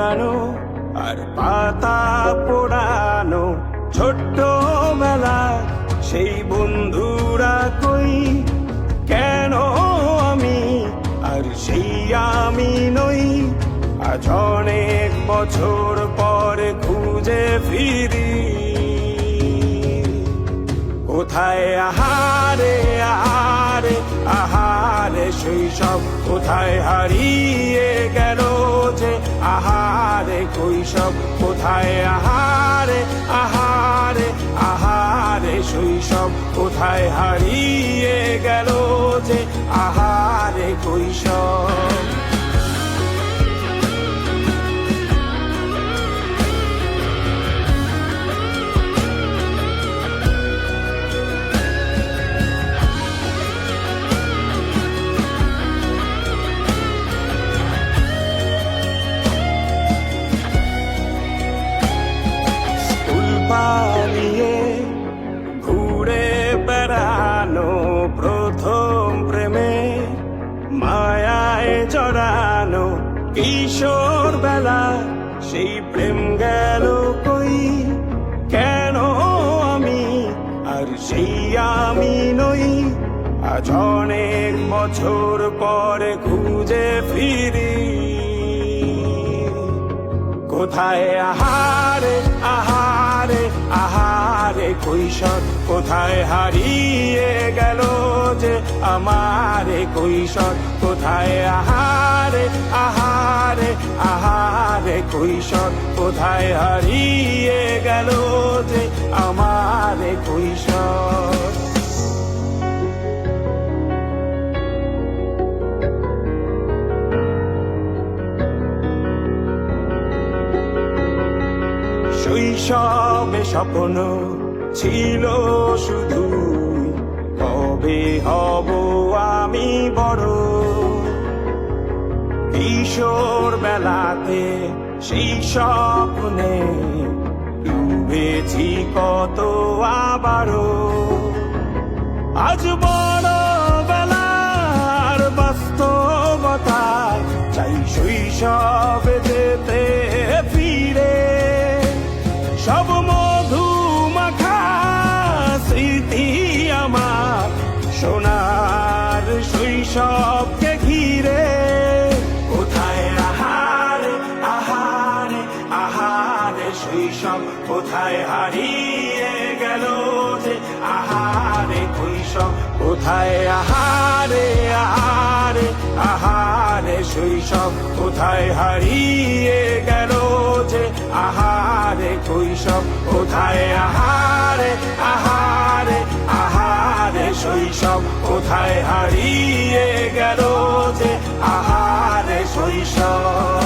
হারানো আর পাতা পোড়ানো ছোট্ট মেলা সেই বন্ধুরা কই কেন আমি আর সেই আমি নই আজ অনেক বছর পরে খুঁজে ফিরি কোথায় আহারে আহারে আহারে শৈশব কোথায় হারিয়ে গেল যে আহারে কৈশব কোথায় আহারে আহারে আহারে শৈশব কোথায় হারিয়ে গেল যে আহারে কৈশব পালিয়ে ঘুরে বেড়ানো প্রথম প্রেমে মায়ায় জড়ানো কিশোর বেলা সেই প্রেম গেল কই কেন আমি আর সেই আমি নই আজ অনেক বছর পরে খুঁজে ফিরি কোথায় আহারে আহারে আহারে কৈশোর কোথায় হারিয়ে গেল যে আমারে কৈশোর কোথায় আহারে আহারে আহারে কৈশোর কোথায় হারিয়ে গেল যে আমারে কৈশোর শৈশবে স্বপ্ন ছিল শুধু কবে হব আমি বড় কিশোর বেলাতে সেই স্বপ্নে ডুবেছি কত আবারও আজ বড় বেলার বাস্তবতায় চাই শৈশবে যেতে ফিরে সব মধু মাখা স্মৃতি আমার সোনার শৈশবকে ঘিরে কোথায় আহারে আহারে আহারে শৈশব কোথায় হারিয়ে গেল যে আহারে কৈশোর কোথায় আহারে আহারে আহারে শৈশব কোথায় হারিয়ে গেল যে আহারে কৈশোর কোথায় আহারে আহারে আহারে শৈশব কোথায় হারিয়ে গেল যে আহারে শৈশব